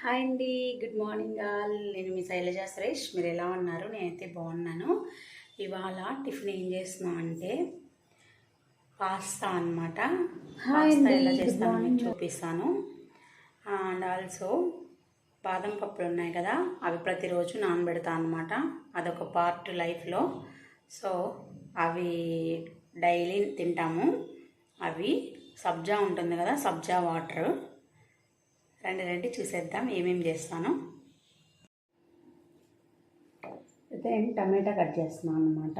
Hi అండి, good morning all. నేను మీ శైలజ సురేష్. మీరు ఎలా ఉన్నారు? నేనైతే బాగున్నాను. ఇవాళ టిఫిన్ ఏం చేస్తున్నాం అంటే పాస్తా అనమాట. పాస్తా ఎలా చేస్తానో మీకు చూపిస్తాను. అండ్ ఆల్సో బాదం పప్పులు ఉన్నాయి కదా, అవి ప్రతిరోజు నానబెడతాను అనమాట. అదొక పార్ట్ లైఫ్లో. సో అవి డైలీ తింటాము. అవి సబ్జా ఉంటుంది కదా, సబ్జా వాటర్. రండి చూసేద్దాం ఏమేమి చేస్తాను. అయితే టమాటా కట్ చేస్తున్నాను అన్నమాట.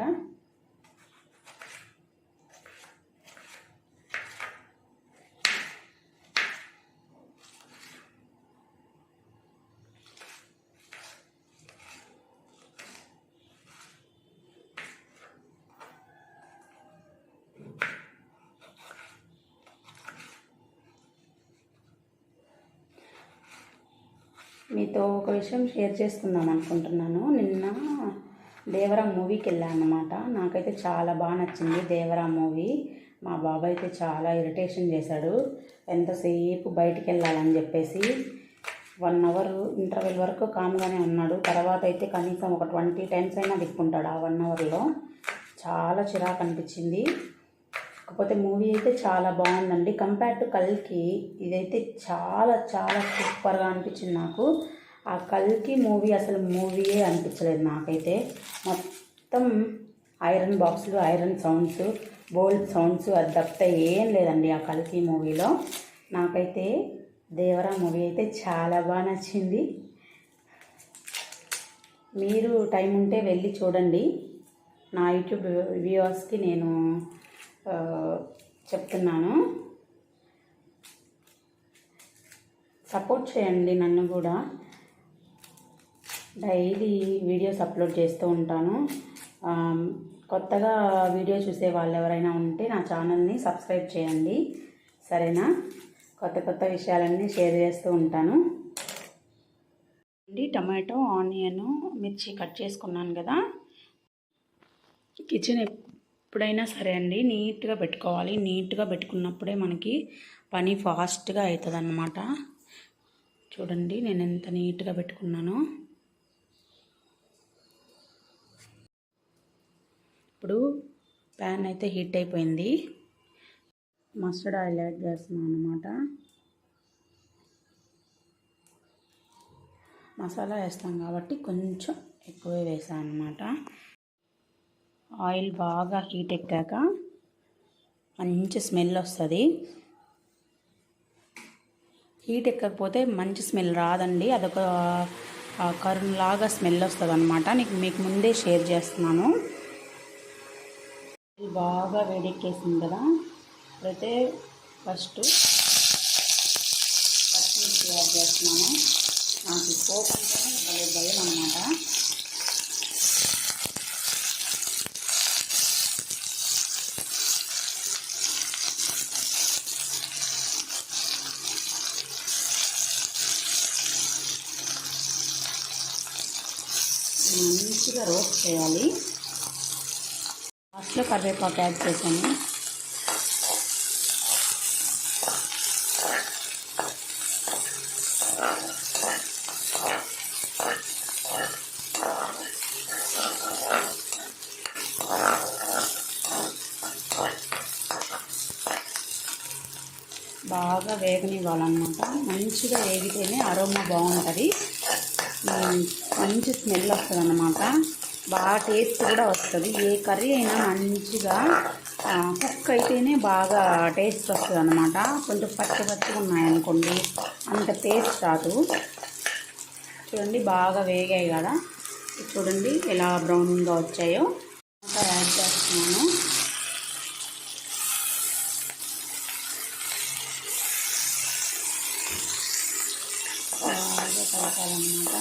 మీతో ఒక విషయం షేర్ చేసుకుందాం అనుకుంటున్నాను. నిన్న దేవరా మూవీకి వెళ్ళాను అన్నమాట. నాకైతే చాలా బాగా నచ్చింది దేవరా మూవీ. మా బాబాయ్ అయితే చాలా ఇరిటేషన్ చేశాడు. ఎంతసేపు బయటికి వెళ్ళాలని చెప్పేసి 1 అవర్ ఇంటర్వెల్ వరకు కామ్గానే ఉన్నాడు. తర్వాత అయితే కనీసం ఒక 20 టైమ్స్ అయినా దిక్కుంటాడు ఆ 1 అవర్లో. చాలా చిరాకు అనిపించింది. కాకపోతే మూవీ అయితే చాలా బాగుందండి. కంపేర్ టు కల్కి ఇదైతే చాలా చాలా సూపర్గా అనిపించింది నాకు. ఆ కల్కి మూవీ అసలు మూవీయే అనిపించలేదు నాకైతే. మొత్తం ఐరన్ బాక్సులు, ఐరన్ సౌండ్స్, బోల్డ్ సౌండ్స్, అది తప్పితే ఏం లేదండి ఆ కల్కి మూవీలో. నాకైతే దేవరా మూవీ అయితే చాలా బాగా నచ్చింది. మీరు టైం ఉంటే వెళ్ళి చూడండి. నా యూట్యూబ్ వ్యూవర్స్కి నేను చెప్తున్నాను, సపోర్ట్ చేయండి నన్ను కూడా. డైలీ వీడియోస్ అప్లోడ్ చేస్తూ ఉంటాను. కొత్తగా వీడియో చూసే వాళ్ళు ఎవరైనా ఉంటే నా ఛానల్ని సబ్స్క్రైబ్ చేయండి, సరేనా? కొత్త విషయాలన్నీ షేర్ చేస్తూ ఉంటాను. టమాటో, ఆనియన్, మిర్చి కట్ చేసుకున్నాను కదా. కిచెన్ ఎప్పుడైనా సరే అండి నీట్గా పెట్టుకోవాలి. నీట్గా పెట్టుకున్నప్పుడే మనకి పని ఫాస్ట్గా అవుతుంది అన్నమాట. చూడండి నేను ఎంత నీట్గా పెట్టుకున్నానో. ఇప్పుడు ప్యాన్ అయితే హీట్ అయిపోయింది. మస్టర్డ్ ఆయిల్ యాడ్ చేస్తున్నాను అన్నమాట. మసాలా వేస్తాం కాబట్టి కొంచెం ఎక్కువే వేసాను అన్నమాట. ఆయిల్ బాగా హీట్ ఎక్కాక మంచి స్మెల్ వస్తుంది. హీట్ ఎక్కకపోతే మంచి స్మెల్ రాదండి. అదొక కరుణలాగా స్మెల్ వస్తుంది అనమాట. మీకు ముందే షేర్ చేస్తున్నాను. బాగా వేడెక్కేసింది కదా. ఇప్పుడైతే ఫస్ట్ పచ్చిమిర్చి యాడ్ చేస్తున్నాను. నాకు పోపు అంటేనే భయం అన్నమాట. మంచిగా రోస్ట్ చేయాలి. లాస్ట్లో కరివేపాకు యాడ్ చేశాను. బాగా వేగనివ్వాలన్నమాట. మంచిగా వేగితేనే అరోమా బాగుంటుంది, మంచి స్మెల్ వస్తుంది అన్నమాట. బాగా టేస్ట్ కూడా వస్తుంది. ఏ కర్రీ అయినా మంచిగా కుక్ అయితేనే బాగా టేస్ట్ వస్తుంది అన్నమాట. కొంచెం పచ్చిగా ఉన్నాయనుకోండి అంత టేస్ట్ రాదు. చూడండి బాగా వేగాయి కదా. చూడండి ఎలా బ్రౌన్గా వచ్చాయో. యాడ్ చేస్తున్నాను. బాగా కలపాలన్నమాట.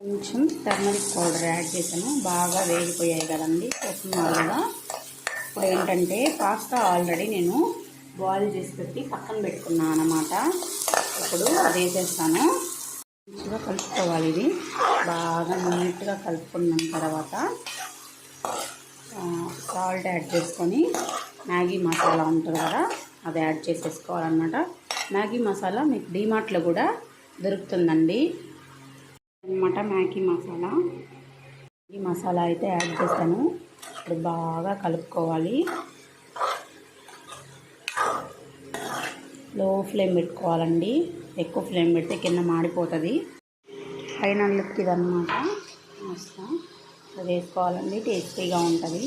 కొంచెం టర్మరిక్ పౌడర్ యాడ్ చేసాను. బాగా వేగిపోయాయి కదండి పోస్తున్నారు కదా. ఇప్పుడు ఏంటంటే పాస్తా ఆల్రెడీ నేను బాయిల్ చేసి పెట్టి పక్కన పెట్టుకున్నాను అన్నమాట. ఇప్పుడు అది వేసేస్తాను. మంచిగా కలుపుకోవాలి. ఇది బాగా నీట్గా కలుపుకున్న తర్వాత సాల్ట్ యాడ్ చేసుకొని మ్యాగీ మసాలా ఉంటుంది కదా, అది యాడ్ చేసేసుకోవాలన్నమాట. మ్యాగీ మసాలా మీకు డీమార్ట్లో కూడా దొరుకుతుందండి అన్నమాట. మ్యాగీ మసాలా అయితే యాడ్ చేస్తాను. ఇప్పుడు బాగా కలుపుకోవాలి. లో ఫ్లేమ్ పెట్టుకోవాలండి. ఎక్కువ ఫ్లేమ్ పెడితే కింద మాడిపోతుంది. ఫైనల్ లుక్ ఇదన్నమాట. మస్తు వేసుకోవాలండి, టేస్టీగా ఉంటుంది.